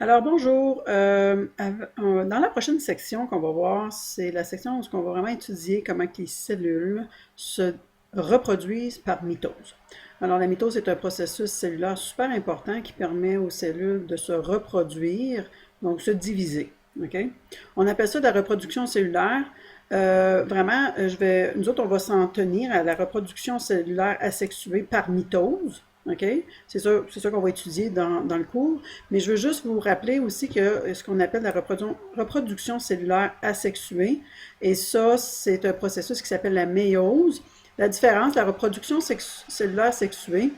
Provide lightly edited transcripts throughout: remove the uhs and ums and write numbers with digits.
Alors bonjour, dans la prochaine section qu'on va voir, c'est la section où on va vraiment étudier comment que les cellules se reproduisent par mitose. Alors la mitose est un processus cellulaire super important qui permet aux cellules de se reproduire, donc se diviser. OK? On appelle ça de la reproduction cellulaire. Vraiment, nous autres, on va s'en tenir à la reproduction cellulaire asexuée par mitose. OK? C'est ça qu'on va étudier dans le cours. Mais je veux juste vous rappeler aussi que ce qu'on appelle la reproduction cellulaire asexuée, et ça, c'est un processus qui s'appelle la méiose. La différence, la reproduction cellulaire sexuée,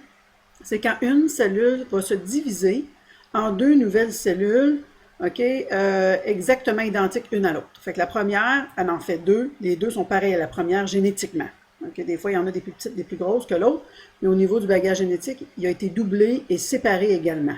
c'est quand une cellule va se diviser en deux nouvelles cellules, OK, exactement identiques une à l'autre. Fait que la première, elle en fait deux. Les deux sont pareils à la première génétiquement. Okay, des fois, il y en a des plus petites, des plus grosses que l'autre, mais au niveau du bagage génétique, il a été doublé et séparé également.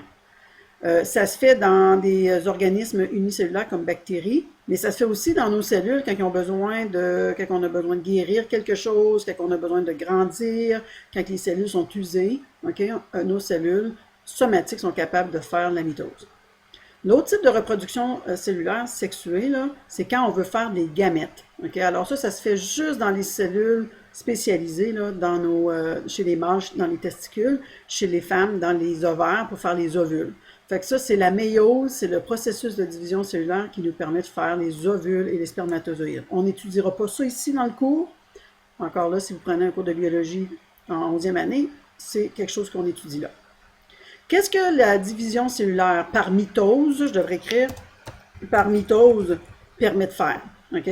Ça se fait dans des organismes unicellulaires comme bactéries, mais ça se fait aussi dans nos cellules quand on a besoin de guérir quelque chose, quand on a besoin de grandir, quand les cellules sont usées. Okay, nos cellules somatiques sont capables de faire la mitose. L'autre type de reproduction cellulaire sexuée, c'est quand on veut faire des gamètes. Okay? Alors ça se fait juste dans les cellules spécialisées, là, chez les mâles, dans les testicules, chez les femmes, dans les ovaires, pour faire les ovules. Fait que ça, c'est la méiose, c'est le processus de division cellulaire qui nous permet de faire les ovules et les spermatozoïdes. On n'étudiera pas ça ici dans le cours. Encore là, si vous prenez un cours de biologie en 11e année, c'est quelque chose qu'on étudie là. Qu'est-ce que la division cellulaire par mitose, je devrais écrire, par mitose, permet de faire? OK?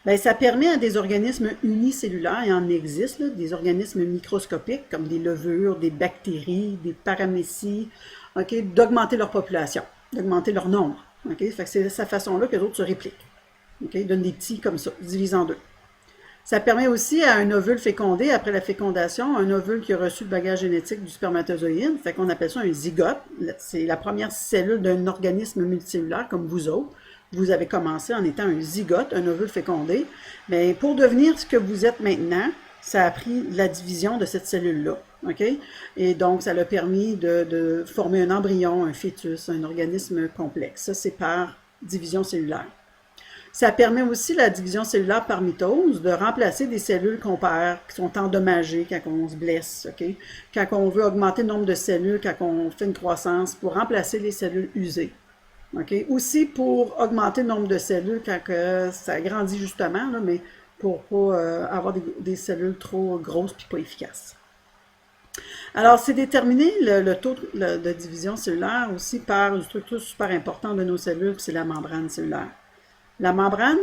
Bien, ça permet à des organismes unicellulaires, il en existe, là, des organismes microscopiques comme des levures, des bactéries, des paramécies, OK, d'augmenter leur population, d'augmenter leur nombre. OK? Fait que c'est de cette façon-là que les autres se répliquent. OK? Ils donnent des petits comme ça, divisent en deux. Ça permet aussi à un ovule fécondé, après la fécondation, un ovule qui a reçu le bagage génétique du spermatozoïde, fait qu'on appelle ça un zygote. C'est la première cellule d'un organisme multicellulaire comme vous autres. Vous avez commencé en étant un zygote, un ovule fécondé. Mais pour devenir ce que vous êtes maintenant, ça a pris la division de cette cellule-là. OK? Et donc, ça l'a permis de former un embryon, un fœtus, un organisme complexe. Ça, c'est par division cellulaire. Ça permet aussi la division cellulaire par mitose de remplacer des cellules qu'on perd, qui sont endommagées quand on se blesse, OK? Quand on veut augmenter le nombre de cellules, quand on fait une croissance, pour remplacer les cellules usées. OK? Aussi pour augmenter le nombre de cellules quand ça grandit justement, là, mais pour ne pas avoir des cellules trop grosses et pas efficaces. Alors, c'est déterminé le taux de division cellulaire aussi par une structure super importante de nos cellules, c'est la membrane cellulaire. La membrane,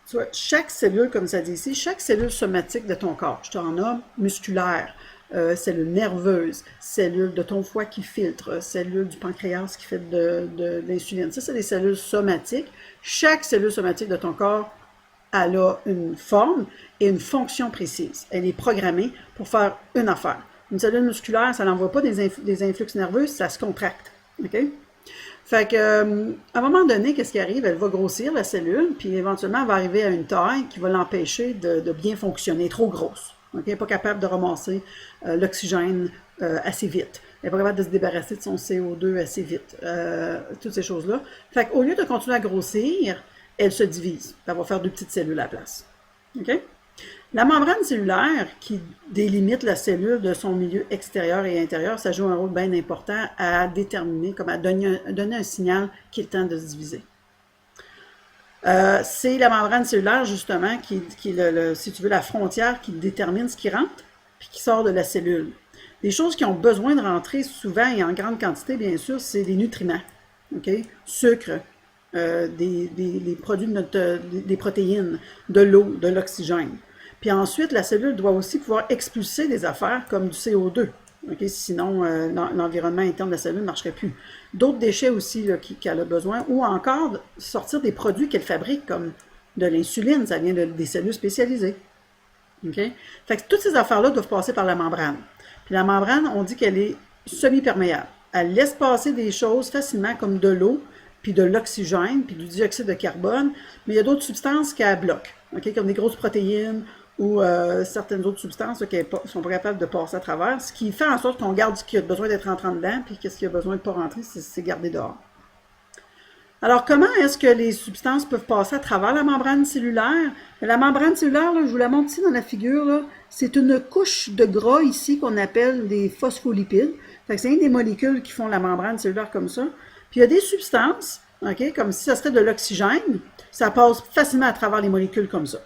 tu vois, chaque cellule, comme ça dit ici, chaque cellule somatique de ton corps, je t'en nomme musculaire, cellule nerveuse, cellule de ton foie qui filtre, cellule du pancréas qui fait de l'insuline. Ça, c'est des cellules somatiques. Chaque cellule somatique de ton corps, elle a une forme et une fonction précise. Elle est programmée pour faire une affaire. Une cellule musculaire, ça n'envoie pas des influx nerveux, ça se contracte. OK? Fait que, à un moment donné, qu'est-ce qui arrive? Elle va grossir, la cellule, puis éventuellement, elle va arriver à une taille qui va l'empêcher de bien fonctionner, trop grosse. Okay? Elle n'est pas capable de ramasser l'oxygène assez vite. Elle n'est pas capable de se débarrasser de son CO2 assez vite. Toutes ces choses-là. Fait qu'au lieu de continuer à grossir, elle se divise. Elle va faire deux petites cellules à la place. OK? La membrane cellulaire qui délimite la cellule de son milieu extérieur et intérieur, ça joue un rôle bien important à déterminer, comme à donner un signal qu'il est temps de se diviser. C'est la membrane cellulaire, justement, qui est, si tu veux, la frontière qui détermine ce qui rentre puis qui sort de la cellule. Les choses qui ont besoin de rentrer souvent et en grande quantité, bien sûr, c'est les nutriments. Okay? Sucre, des produits, des protéines, de l'eau, de l'oxygène. Puis ensuite, la cellule doit aussi pouvoir expulser des affaires comme du CO2. Okay? Sinon, l'environnement interne de la cellule ne marcherait plus. D'autres déchets aussi qu'elle a besoin, ou encore sortir des produits qu'elle fabrique, comme de l'insuline, ça vient des cellules spécialisées. Okay? Fait que toutes ces affaires-là doivent passer par la membrane. Puis la membrane, on dit qu'elle est semi-perméable. Elle laisse passer des choses facilement comme de l'eau, puis de l'oxygène, puis du dioxyde de carbone, mais il y a d'autres substances qu'elle bloque, okay? Comme des grosses protéines, ou certaines autres substances qui ne sont pas capables de passer à travers, ce qui fait en sorte qu'on garde ce qui a besoin d'être rentré dedans, puis qu'est-ce qui a besoin de ne pas rentrer, c'est gardé dehors. Alors, comment est-ce que les substances peuvent passer à travers la membrane cellulaire? La membrane cellulaire, là, je vous la montre ici dans la figure, là, c'est une couche de gras ici qu'on appelle des phospholipides. Fait que c'est une des molécules qui font la membrane cellulaire comme ça. Puis il y a des substances, ok, comme si ça serait de l'oxygène, ça passe facilement à travers les molécules comme ça.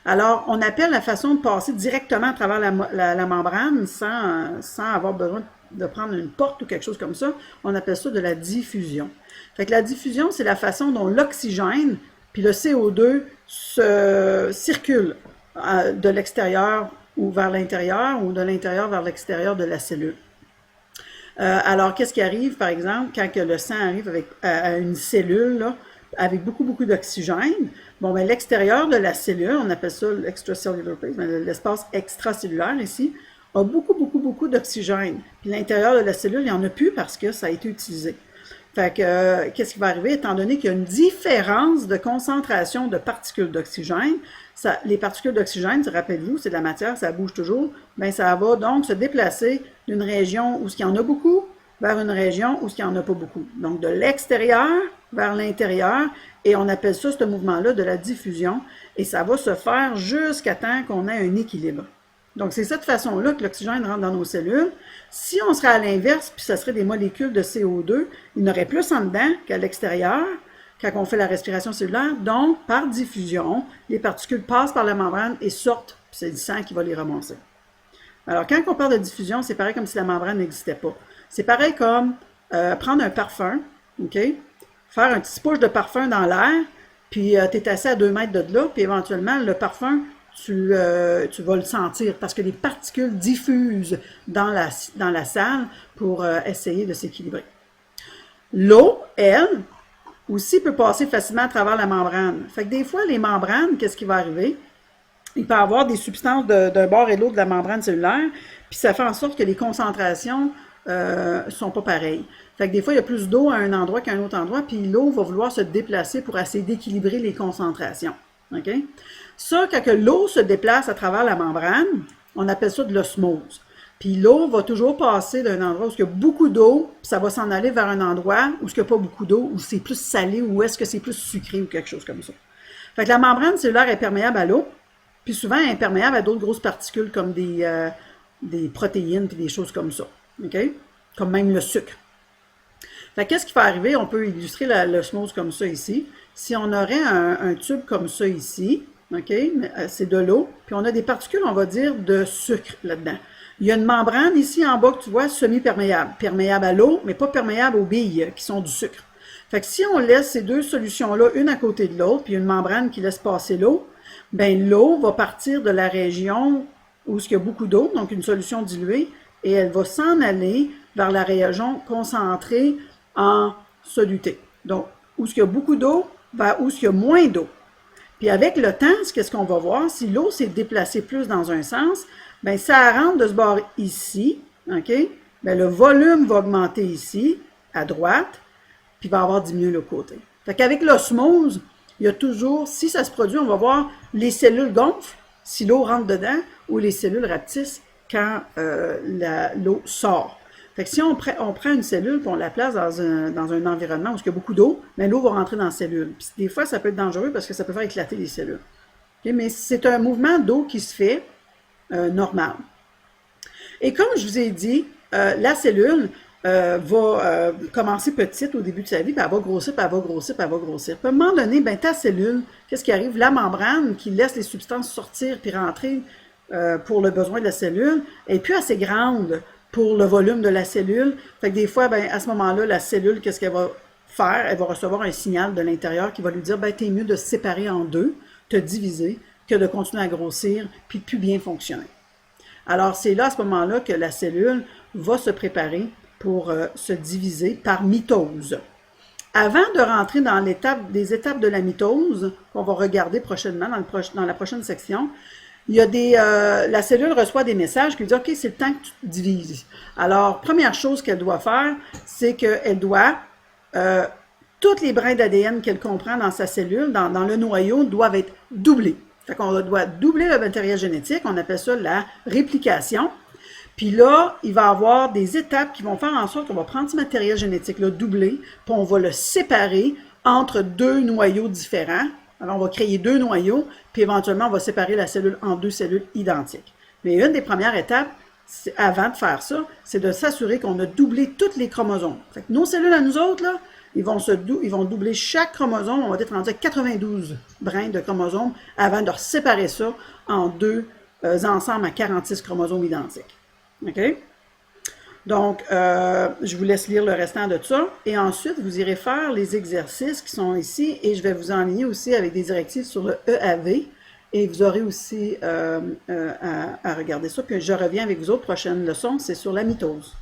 Alors, on appelle la façon de passer directement à travers la membrane sans avoir besoin de prendre une porte ou quelque chose comme ça. On appelle ça de la diffusion. Fait que la diffusion, c'est la façon dont l'oxygène puis le CO2 se circulent de l'extérieur ou vers l'intérieur ou de l'intérieur vers l'extérieur de la cellule. Alors, qu'est-ce qui arrive, par exemple, quand que le sang arrive à une cellule, là, avec beaucoup d'oxygène? Bon, ben, l'extérieur de la cellule, on appelle ça l'extracellular space, l'espace extracellulaire ici, a beaucoup d'oxygène. Puis l'intérieur de la cellule, il n'y en a plus parce que ça a été utilisé. Fait que, qu'est-ce qui va arriver? Étant donné qu'il y a une différence de concentration de particules d'oxygène, les particules d'oxygène, rappelez-vous, c'est de la matière, ça bouge toujours, bien ça va donc se déplacer d'une région où il y en a beaucoup vers une région où il n'y en a pas beaucoup. Donc, de l'extérieur vers l'intérieur, et on appelle ça, ce mouvement-là, de la diffusion, et ça va se faire jusqu'à temps qu'on ait un équilibre. Donc, c'est cette façon-là que l'oxygène rentre dans nos cellules. Si on serait à l'inverse, puis ça serait des molécules de CO2, il y en aurait plus en dedans qu'à l'extérieur, quand on fait la respiration cellulaire. Donc, par diffusion, les particules passent par la membrane et sortent, puis c'est le sang qui va les ramasser. Alors, quand on parle de diffusion, c'est pareil comme si la membrane n'existait pas. C'est pareil comme prendre un parfum, OK? Faire un petit push de parfum dans l'air, puis tu es assis à 2 mètres de là, puis éventuellement, le parfum, tu vas le sentir parce que les particules diffusent dans la salle pour essayer de s'équilibrer. L'eau, elle, aussi peut passer facilement à travers la membrane. Fait que des fois, les membranes, qu'est-ce qui va arriver? Il peut y avoir des substances d'un bord et de l'autre de la membrane cellulaire, puis ça fait en sorte que les concentrations sont pas pareilles. Fait que des fois, il y a plus d'eau à un endroit qu'à un autre endroit, puis l'eau va vouloir se déplacer pour essayer d'équilibrer les concentrations. OK? Ça, quand l'eau se déplace à travers la membrane, on appelle ça de l'osmose. Puis l'eau va toujours passer d'un endroit où il y a beaucoup d'eau, puis ça va s'en aller vers un endroit où il n'y a pas beaucoup d'eau, où c'est plus salé, ou est-ce que c'est plus sucré ou quelque chose comme ça. Fait que la membrane cellulaire est perméable à l'eau, puis souvent elle est perméable à d'autres grosses particules comme des protéines puis des choses comme ça. OK? Comme même le sucre. Fait qu'est-ce qui va arriver? On peut illustrer l'osmose comme ça ici. Si on aurait un tube comme ça ici, OK? C'est de l'eau, puis on a des particules, on va dire, de sucre là-dedans. Il y a une membrane ici en bas que tu vois semi-perméable. Perméable à l'eau, mais pas perméable aux billes qui sont du sucre. Fait que si on laisse ces deux solutions-là, une à côté de l'autre, puis une membrane qui laisse passer l'eau, bien l'eau va partir de la région où il y a beaucoup d'eau, donc une solution diluée, et elle va s'en aller vers la région concentrée en soluté. Donc, où il y a beaucoup d'eau, vers où il y a moins d'eau. Puis avec le temps, qu'est-ce qu'on va voir? Si l'eau s'est déplacée plus dans un sens, bien ça rentre de ce bord ici, OK? Bien le volume va augmenter ici, à droite, puis va avoir diminué le côté. Fait qu'avec l'osmose, il y a toujours, si ça se produit, on va voir les cellules gonflent, si l'eau rentre dedans, ou les cellules rapetissent quand l'eau sort. Fait que si on prend une cellule et on la place dans un environnement où il y a beaucoup d'eau, bien l'eau va rentrer dans la cellule. Puis des fois, ça peut être dangereux parce que ça peut faire éclater les cellules. Okay? Mais c'est un mouvement d'eau qui se fait normal. Et comme je vous ai dit, la cellule va commencer petite au début de sa vie, puis elle va grossir, puis elle va grossir, puis elle va grossir. Puis à un moment donné, ben, ta cellule, qu'est-ce qui arrive? La membrane qui laisse les substances sortir puis rentrer pour le besoin de la cellule est plus assez grande pour le volume de la cellule. Fait que des fois, ben, à ce moment-là, la cellule, qu'est-ce qu'elle va faire? Elle va recevoir un signal de l'intérieur qui va lui dire, ben, t'es mieux de se séparer en deux, te diviser, que de continuer à grossir, puis de plus bien fonctionner. Alors, c'est là, à ce moment-là, que la cellule va se préparer pour se diviser par mitose. Avant de rentrer dans des étapes de la mitose, qu'on va regarder prochainement dans la prochaine section, il y a la cellule reçoit des messages qui lui disent « OK, c'est le temps que tu te divises. » Alors, première chose qu'elle doit faire, c'est qu'elle doit, toutes les brins d'ADN qu'elle comprend dans sa cellule, dans le noyau, doivent être doublés. Fait qu'on doit doubler le matériel génétique, on appelle ça la réplication. Puis là, il va y avoir des étapes qui vont faire en sorte qu'on va prendre ce matériel génétique-là doublé, puis on va le séparer entre deux noyaux différents. Alors, on va créer deux noyaux, puis éventuellement, on va séparer la cellule en deux cellules identiques. Mais une des premières étapes, avant de faire ça, c'est de s'assurer qu'on a doublé tous les chromosomes. Fait que nos cellules à nous autres, là, ils vont doubler chaque chromosome. On va être rendu à 92 brins de chromosomes avant de séparer ça en deux ensembles à 46 chromosomes identiques. OK? Donc, je vous laisse lire le restant de ça. Et ensuite, vous irez faire les exercices qui sont ici et je vais vous enligner aussi avec des directives sur le EAV. Et vous aurez aussi à regarder ça. Puis je reviens avec vous autres prochaines leçons, c'est sur la mitose.